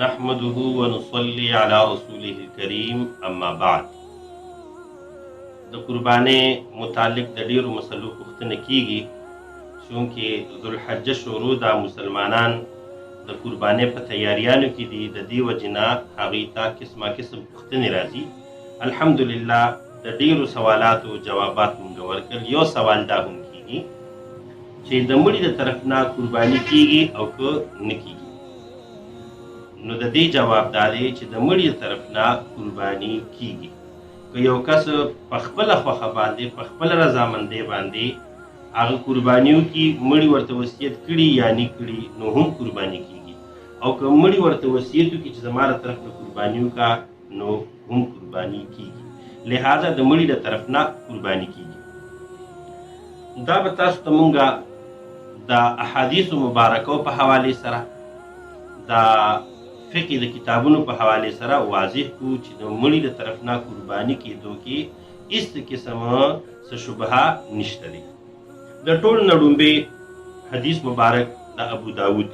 نحمده ونصلي على رسوله الكريم اما بعد. د قربانۍ متعلق د ډیرو مسلو پوښتنه کیږي، چونکې ذوالحجه شروع د مسلمانان د قربانۍ په تیاریانو کې دي. د دې وجې نه هغوی ته قسمه قسم پوښتنې راځي. الحمدلله د ډیرو سوالاتو جوابات موږ ورکړل. یو سوال دا هم کیږي چې د مړي د طرف نه قرباني کیږي او که نه کیږي. نو د دې جواب دا دی چې د مړي د طرف نه قرباني کیږي. که یو کس په خپله خوښه باندې په خپله رضامندۍ باندې هغه قربانیو کې مړي ورته وصیت کړي یا نه کړي نو هم قرباني کیږي، او که مړي ورته وصیت وکړي چې زما له طرف نه قرباني وکړه نو هم قرباني کیږي. لہذا د مړي له طرف نه قرباني کیږي. دا به تاسو ته مونږه د احادیثو مبارکو په حوالې سره د فقه د کتابونو په حوالې سره واضح کو چې د مړي د طرف نه قرباني کېدو کې هیڅ قسمه څه شبهه نشته دی. د ټول نه لومبی حدیث مبارک د ابو داود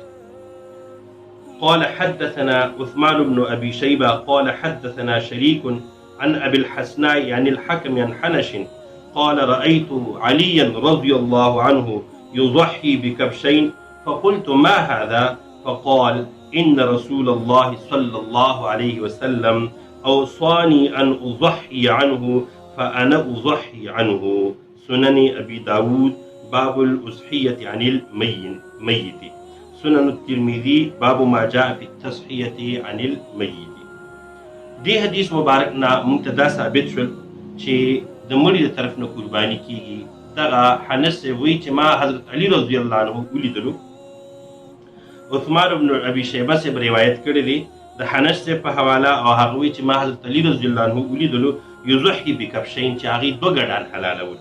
قال حدثنا عثمان بن ابي شيبه قال حدثنا شريك عن ابي الحسناء عن الحكم عن حنش قال رايت عليا رضي الله عنه يضحي بكبشين فقلت ما هذا؟ فقال إن رسول الله صلى الله عليه وسلم أوصاني أن أضحي عنه فأنا أضحي عنه. سنن أبي داود باب الأضحية عن الميت. سنن الترمذي باب ما جاء في التضحية عن الميت. دې حدیث مبارک نه منتدا ثابت شول چې د مړي د طرف نه قرباني کیږي. دغه حنس وی چې ما حضرت علي رضی الله عنه ولیدلو. عثمان بن ابي شيبه سے روایت کړی دی د حنس سے په حواله، او هغه وی چې ما حضرت علي رضی الله عنه ولیدلو یضحي بکبشین چې هغه دوه ګډان حلالول.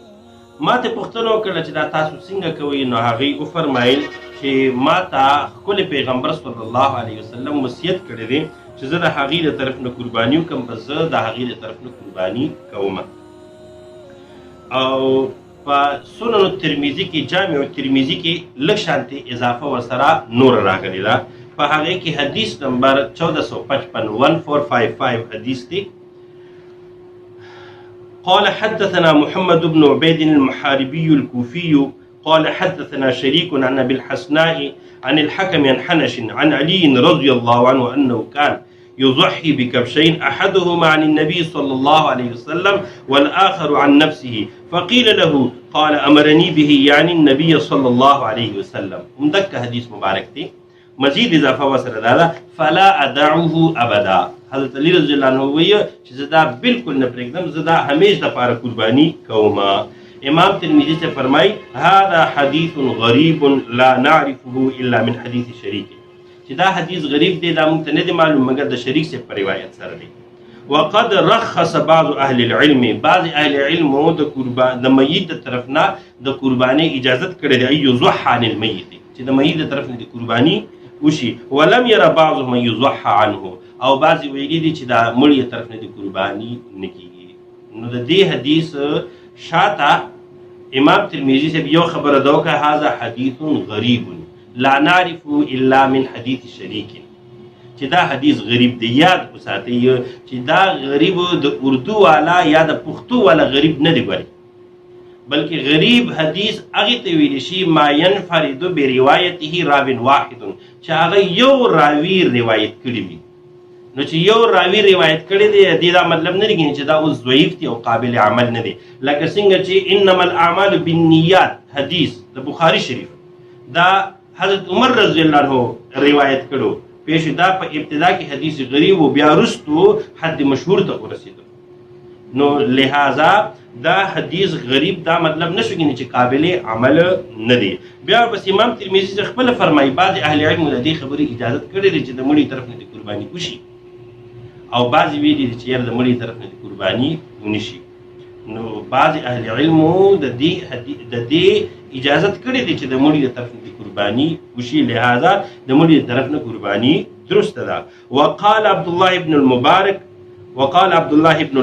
ما ته پوښتنه وکړه چې دا تاسو څنګه کوئ؟ نو هغه وفرمایل چې ما ته ښکلی پیغمبر صلی الله علیه وسلم وصیت کړی دی چې زه د هغې د طرف نه قرباني وکړم، بس زه د هغې د طرف نه قرباني کوم. او په سنن الترمذي کې جامع الترمذي کې لږ شانتې اضافه ورسره نور راغلی ده. په هغې کې حدیث نمبر 1455 حدیث دی. قال حدثنا محمد بن عبيد المحاربي الكوفي قال حدثنا شريك عن ابي الحسناء عن الحكم عن حنش عن علي رضي الله عنه انه كان يضحي بكبشين احدهما عن النبي صلى الله عليه وسلم والاخر عن نفسه فقيل له قال امرني به يعني النبي صلى الله عليه وسلم. مدک حدیث مبارک دی. مزید اضافه وسره دا فلا ادعوه ابدا. حضرت علی رضی الله عنه وی چې زدا بالکل نه پرېږدم، زدا همیش د پاره قرباني کوم. امام ترمذی سے فرمای هذا حدیث غریب لا نعرفه الا من حدیث شریک. چې دا حدیث غریب دی، دا موږ ته نه دی معلوم مګر د شریک سے په روایت سره دی. وقد رخص بعض اهل العلم، بعض اهل علم د میت د طرف نه د قرباني اجازت کړی دی یضحى عن الميت، چې د میت د طرف نه د قرباني وشي. ولم ير بعضهم يضحى عنه، او بعضی ویلي دي چې دا مړي د طرف نه د قرباني نه کیږي. نو د دې حدیث شاته امام ترمذی سے یو خبره دا وکړه هذا حدیث غریب لا نعرف الا من حدیث شریک، چې دا حدیث غریب دی. یاد وساتئ چې دا غریب د اردو والا یا د پښتو والا غریب نه دی ګوري، بلکې غریب حدیث هغه ته ویل شي ما ينفرد بروایته راو واحد، چې هغه یو راوی روایت کړی وي. نو چې یو راوی روایت کړی دی دې دا مطلب نه دی چې دا اوس ضعیف دی او قابل عمل نه دی. لکه څنګه چې انما الاعمال بالنیات حدیث د بخاری شریف دا حضرت عمر رضی الله عنه روایت کړو، پیش دا په ابتدا کې حدیث غریب و بیا رستو حد مشهور ته ورسېدو. نو لہذا دا حدیث غریب دا مطلب نشو کېږي چې قابل عمل نه دی. بیا بس امام ترمذی سے خپل فرمایي بعض اهل علم د دې خبرې اجازت کړې ده چې د مړي طرف نه د قرباني وشي، او بعضی ویلي دي چې یاره د مړي طرف نه د قرباني ونشي. نو بعض اهل علم د دې اجازت کړې دي چې د مړي طرف نه د قرباني وشي، لہذا د مړي طرف نه قرباني درسته ده. وقال عبد الله بن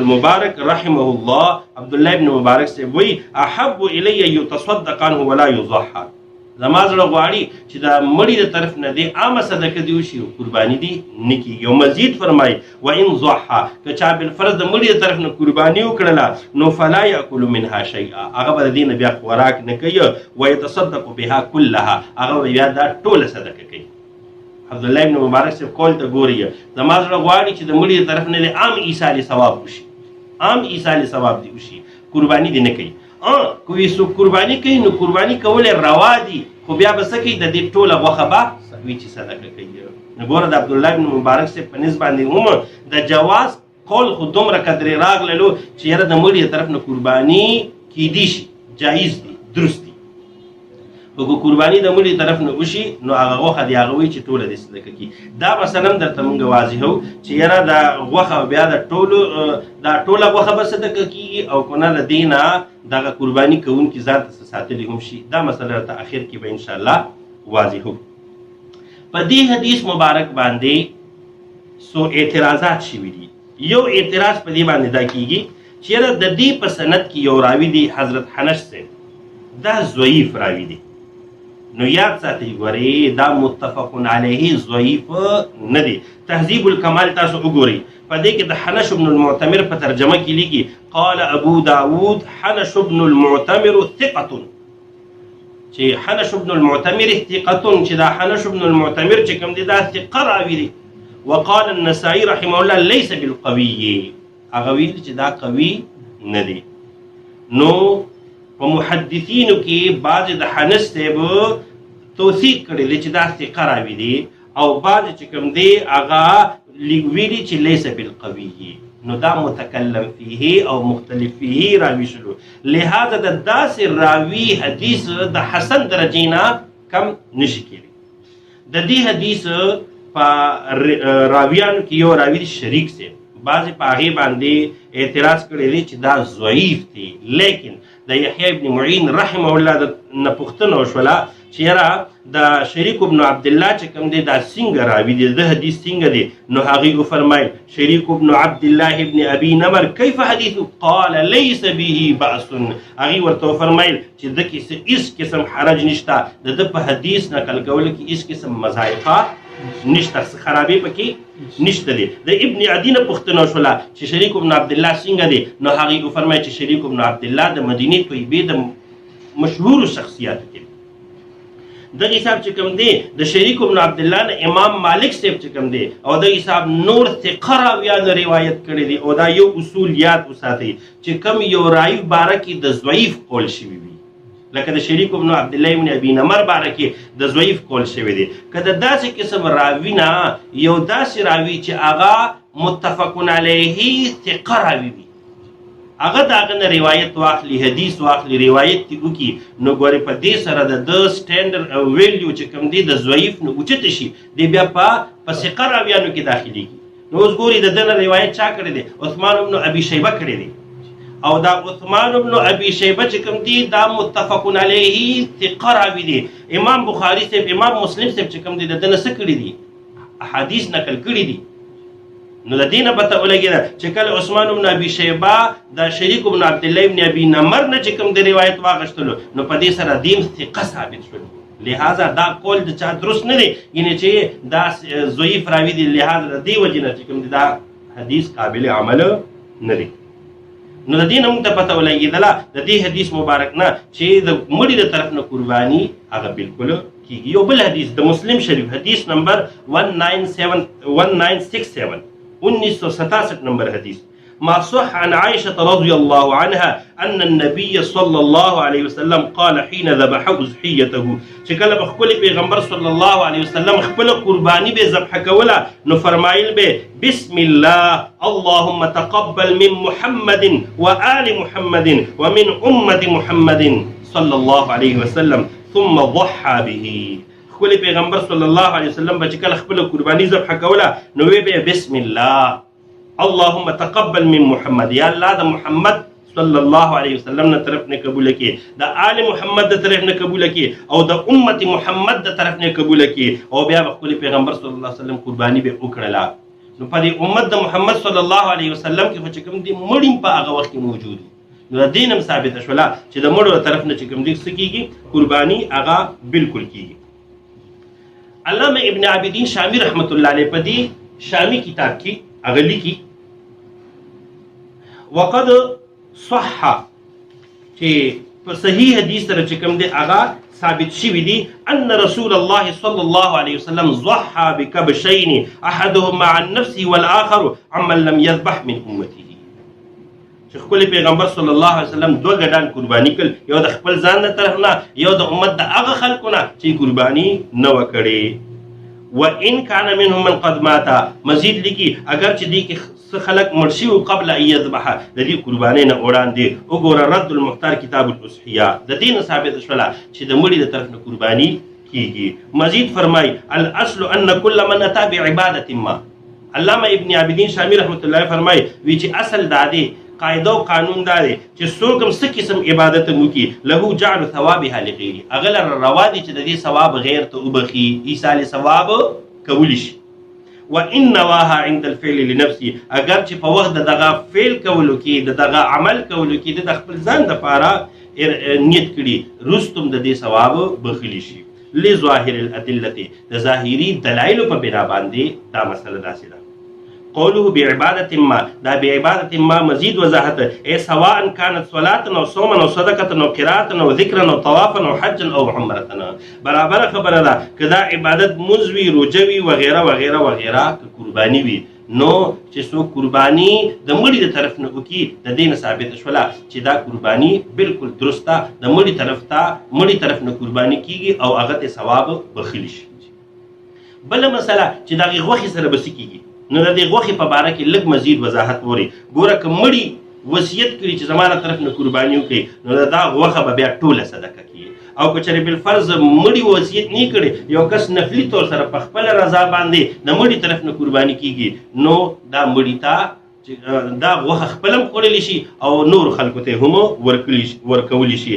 المبارك رحمه الله، عبد الله بن مبارک سے وی احب الی یتصدق عنه ولا یضحى، زما زړه غواړي چې د مړي د طرف نه دی عامه صدقه دی وشي او قرباني دی نه کېږي. او مزید فرمایي وان ضحى که چا بالفرض د مړي د طرف نه قرباني وکړله نو فلا یاکل منها شیئا هغه به د دې نه بیا خوراک نه کوي ویتصدق بها کلها هغه به بیا دا ټوله صدقه کوي. عبدالله ابن مبارک صاحب قول ته ګوري زما زړه غواړي چې د مړي د طرف نه دی عام ایصال ثواب وشي عام ایصال ثواب دی وشي قرباني دی نه کوي. کوی څوک قرباني کوي نو قرباني کول روا دي خو بیا به څه کوي د دې ټوله غوښه به وي چې صدقه کوي. نو ګوره د عبدالله بن مبارک صاحب په نسبت باندې هم د جواز قول خو دومره قدرې راغللو چې یاره د مړي د طرف نه قرباني کیدی شي جایز دی درست دی. خو قرباني د مړي طرف نه وشي نو هغه غوښه دی هغه وایي چې ټوله دې صدقه کړي. دا مثلا درته مونږ واضحو چې یاره دا غوښه بیا د ټوله غوښه به صدقه کېږي او که نه له دې نه دغه قرباني کوونکي ځان ته ساتلی هم شي. دا مسله راته اخر کې به انشاءالله واضحو. په دې حدیث مبارک باندې څو اعتراضات شوي دي. یو اعتراض په دې باندې دا کېږي چې یاره د دې په سند کې یو راوي دی حضرت حنش صاحب دا ضعیف راوي دی. نو یاد ساتئ ګورئ دا متفق علیه ضعیف نه دی. تهذیب الکمال تاسو وګورئ په دې کې د حنش بن المعتمر په ترجمه کې لیکي قال ابو داود حنش بن المعتمر ثقة چې حنش بن المعتمر ثقة چې دا حنش بن المعتمر چې کوم دی دا ثقه راوي دی. وقال النسائي رحمه الله ليس بالقوي هغه ویل چې دا قوي نه دی. نو په محدثینو کې بعض د حنش صاحب توثیق کړی چې دا ثقه راوي دی او بعض چې کوم دی هغه ویلي چې لیس بالقوي نو دا متکلم فيه او مختلف فيه راوي شلو. لہذا د داسې راوي حدیث د حسن درجې نه کم نشي کېدی. د دې حدیث په راویانو کې یو راوي شریک صاحب بعضې په هغې باندې اعتراض کړی دی چې دا ضعیف دی. لیکن د یحیی ابن معین رحمه الله نه پوښتنه وشوله چې یاره د شریک ابن عبدالله چې کوم دی دا څنګه راوي دی د حدیث څنګه دی. نو هغې وفرمایل شریک ابن عبدالله ابن ابي نمر کیف حدیث قال لیس به بأس هغې ورته وفرمایل چې د کې هېڅ قسم حرج نشته د ده په حدیث نقل کولو کې هېڅ قسم مضایقه نشته خرابې پکې نشته دی. د ابن عدي نه پوښتنه وشوله چې شریک ابن عبدالله څنګه دی. نو هغې وفرمایل چې شریک ابن عبدالله د مدینې طیبې د مشهورو شخصیاتو کې دغه حساب چې کوم دی د شریک ابن عبدالله نه امام مالک صاحب چې کوم دی او دغه حساب نور ثقه راویان روایت کړی دی. او دا یو اصول یاد وساتئ چې کوم یو راوي باره کې د ضعیف قول شوي وي لکه د شریک ابن عبدالله ابن ابي نمر باره کې د ضعیف قول شوی دی. که د داسې قسم راوي نه یو داسې راوي چې هغه متفق علیه ثقه راوي وي هغه د هغه نه روایت واخلي حدیث واخلي روایت دې وکړي نو ګورې په دې سره د ده سټینډرډ او ویلیو چې کوم دی د ضعیف نه اوچته شي دی بیا په ثقه راویانو کې داخلېږي. نو اوس ګوري د ده نه روایت چا کړی دی عثمان بن ابي شیبه کړی دی او دا عثمان بن ابي شیبه چې کوم دی دا متفق علیه ثقه راوي دی. امام بخاري صاحب امام مسلم صاحب چې کوم دی د ده نه څه کړي دي احادیث نقل کړي دي. نو د دې نه پته ولګېده چې کله عثمان بن ابي شیبه د شریک بن عبدالله ابن ابي نمر نه چې کوم د روایت واغشتلو نو په دې سره دیم ثقه ثابت شول. لہذا دا قول د چا درست نه دی یعنې چې دا ضعیف راوي دی. لہذا د دې وجې نه چې کوم دی دا حدیث قابل عمل نه دی. نو د دې نه موږ ته پته ولګېدله د دې حدیث مبارک نه چې د مړي د طرف نه قرباني هغه بالکل کېږي. یو بل حدیث د مسلم شریف حدیث نمبر 1967 نمبر حدیث ما صح عن عائشة رضي الله عنها أن النبي صلى الله عليه وسلم قال حين ذبح أضحيته چې کله به خپل پیغمبر صلی الله علیه وسلم خپل قرباني به ذبح کوله نو فرمایل به بسم الله اللهم تقبل من محمد وآل محمد ومن أمة محمد صلى الله عليه وسلم ثم ضحى به. خپل پیغمبر صلی الله علیه وسلم به چې کله خپل قرباني ذبح کوله نو وی به بسم الله اللهم تقبل من محمد یا الله د محمد صلی الله علیه وسلم نه طرف نه قبول کړي د آل محمد د طرف نه قبول کړي او د امت محمد د طرف نه قبول کړي او بیا خپل پیغمبر صلی الله علیه وسلم قرباني به وکړله. نو په دې امت د محمد صلی الله علیه وسلم کې چې کوم دي مړی په هغه وخت کې موجود نو د دې نه ثابته شوله چې د مړو طرف نه چې کوم دي څه کېږي قرباني هغه بالکل کېږي. علامه ابن عابدین شامی رحمت الله علیه په دې شامی کتاب کې هغه لیکي وقد صح چې په صحیح حدیث سره چې کوم دی هغه ثابت شوی دی ان رسول الله صلی الله علیه وسلم ضحى بكبشين احدهما عن نفسه والاخر عمن لم يذبح من امته. چې خپل پیغمبر صلی الله علیه وسلم دوه ګډان قرباني کړ، یو د خپل ځان نه طرف نه، یو د امت د هغه خلکو نه چې قرباني نه وکړي. وان كان منهم من قد مات، مزید لیکي اگر چې دی کې څه خلک مړ شوي قبل ان یذبح د دې قربانۍ نه وړاندې. وګوره رد المختار کتاب الاضحیه د دې نه ثابته شوله چې د مړي د طرف نه قرباني کیږي. مزید فرمای الاصل ان كل من اتى بعباده ما. علامه ابن عابدین شامی رحمت الله فرمای وی چې اصل دا دی قاعده او قانون دا دی چې څوک هم څه قسم عبادت وکړي له جعل ثوابها لغیره، هغه لره روا دي چې د دې ثواب غیر ته وبخي، ایصال ثواب کولی شي. وان نواها عند الفعل لنفسه، اگر چې په وخت دغه فعل کولو کې دغه عمل کولو کې د خپل ځان لپاره نیت کړي رستم د دې ثواب بخلی شي. لظاهر الادله، د ظاهري دلایل په بنا باندې دا مسله داسې ده. قوله بعبادة ما، دا بعبادة ما مزید وضاحت ای سواء كانت صلاة او صوما او صدقة او قراءة او ذکرا او طوافا او حجا او عمرة. برابر خبره ده که دا عبادت مزوي روجوي وغیره وغیره وغیره که قرباني وي نو چې څوک قرباني د مړي د طرف نه وکړي د دې نه ثابته شوله چې دا قرباني بالکل درسته د مړي طرف نه قرباني کیږي او هغه ته ثواب بخیلی شي. بله مسله چې د هغې غوښې سره به څه کیږي، نو د دې غوښې په باره کې لږ مزید وضاحت ووري. ګوره که مړي وصیت کړي چې زما له طرف نه قرباني وکړي نو د دا غوښه به بیا ټوله صدقه کړي، او که چېرې بالفرض مړي وصیت نه کړي یو کس نفلي طور سره په خپله رضا باندې د مړي طرف نه قرباني کېږي نو دا مړي ته دا غوښه خپله هم خوړلی شي او نور خلکو ته هم ورکولی شي.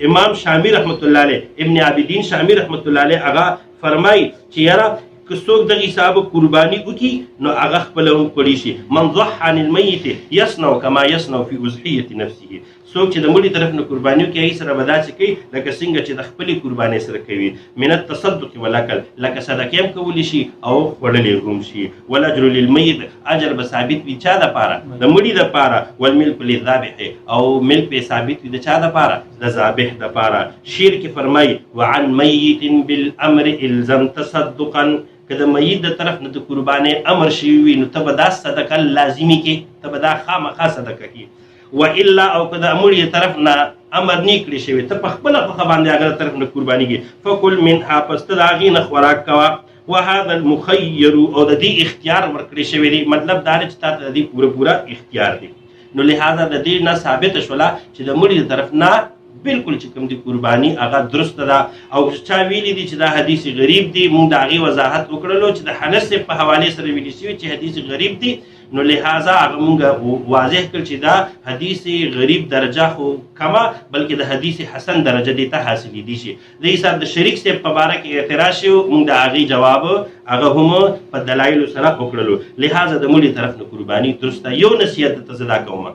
امام شامی رحمت الله علیه ابن عابدین شامی رحمت الله علیه هغه فرمایي چې یاره که څوک دغه حساب قرباني وکړي نو هغه خپله هم کړی شي. من ضحى عن الميت يصنع كما يصنع في اضحیة نفسه، څوک چې د مړي طرف نه قرباني وکړي هغې سره به داسې کوي لکه څنګه چې د خپلې قربانۍ سره کوي. من التصدق والاکل، لکه صدقې هم کولی شي او خوړلی هم شي. والاجر للمیت، اجر به ثابت وي چا دپاره؟ د مړي دپاره. والملک للذابح، او ملک به ثابت وي د چا دپاره؟ د ذابح دپاره. شعر کې فرمایي وعن میت بالامر الزم تصدقا، که د میت د طرف نه د قربانۍ امر شوي وي نو ته به دا صدقه لازمي کې، ته به دا خامخا صدقه کې. والا او که د مړي د طرف نه امر نه کړی شوی ته په خپله خوښه باندې هغه د طرف نه قرباني کې فکل منها، پس ته د هغې نه خوراک کوه. وهذا المخیر، او د دې اختیار ورکړی شوی دی، مطلب دا دی چې تا ته د دې پوره اختیار دی. نو لہذا د دې نه ثابته شوله چې د مړي د طرف نه بالکل چې کوم دی قرباني هغه درسته ده. او چا ویلي دي چې دا حدیث غریب دی، موږ د هغې وضاحت وکړلو چې د حنس صاحب په حوالې سره ویلي شوي چې حدیث غریب دی، نو لہذا هغه موږ واضح کړ چې دا حدیث غریب درجه خو کمه بلکې د حدیث حسن درجه دې ته حاصلېدی شي. د حساب د شریک صاحب په باره کې اعتراض شوی، موږ د هغې جواب هغه هم په دلایلو سره وکړلو. لہذا د مړي طرف نه قرباني درسته. یو نصیحت درته زه دا کوم،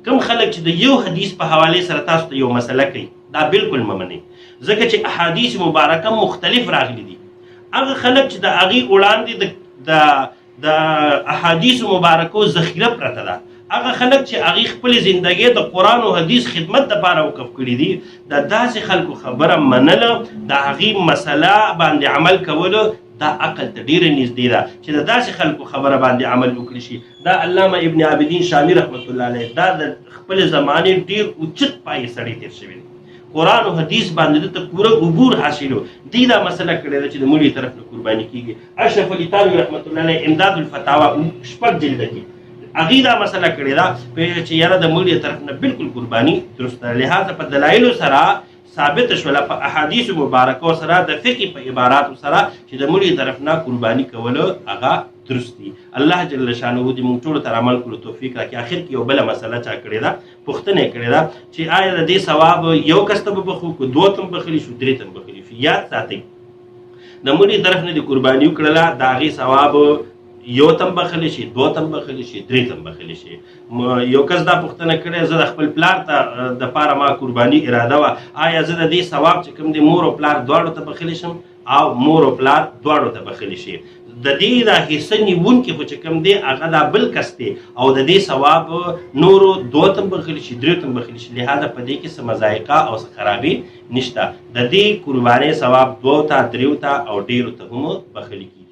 کم خلک چې د یو حدیث په حوالې سره تاسو ته یو مسله کوي دا بالکل مه منئ، ځکه چې احادیث مبارکه مختلف راغلي دي. هغه خلک چې د هغې وړاندې د احادیث مبارکو ذخیره پرته ده، هغه خلک چې هغې خپلې زندګۍ د قرآن او حدیث خدمت دپاره وقف کړي دي، د داسې خلکو خبره منله، د هغې مسله باندې عمل کولو دا عقل ته ډیره نږدې ده چې د داسې خلکو خبره باندې عمل وکړي شي. دا علامه ابن عابدین شامی رحمت الله علیه دا د خپلې زمانې ډیر اوچت پایې سړی تېر شوی دی، قرآن او حدیث باندې دته پوره عبور حاصلو. دی دا مسله کړې ده چې د مړي طرف نه قرباني کېږي. اشرف علي تانوي رحمت الله علیه امداد الفتاوا 6 جلده کې هغې دا مسله کړې ده چې یاره د مړي طرف نه بالکل قرباني درسته. لهذا په دلایلو سره ثابت شوله، په احادیث مبارکو سره، د فقه په عباراتو سره چې د مړي طرف نه قرباني کولو هغه درست دي. الله جل شانه دې موږ ټولو ته عمل کولو توفیق راکړي. اخر کې یو بله مسله چا کړې ده، پوښتنه یې کړې ده چې آیا د دې ثواب یو کس ته به بخو که دوه ته هم بخلي شو، درې ته هم بخلي شو. یاد ساتئ د مړي طرف نه د قرباني وکړله د هغې ثواب یو تم بخلی شي، دو تم بخلی شي، درې تم بخلی شي. یو کس دا پوښتنه کړې زه د خپل پلار ته د پاره ما قرباني اراده وه، آیا زه د دې ثواب چې کوم دی مور او پلار دواړو ته بخلی شم؟ او مور او پلار دواړو ته بخلی شي. د دې دا حصه نیونکي خو چې کوم دی هغه دا بل کس دی او د دې ثواب نورو دو تم بخلی شي، درې تم بخلی شي. لهذا په دې کې څه مضایقه او څه خرابي نشته. د دې قربانۍ ثواب دوو ته، دریو ته او ډېرو ته هم بخلی کېږي.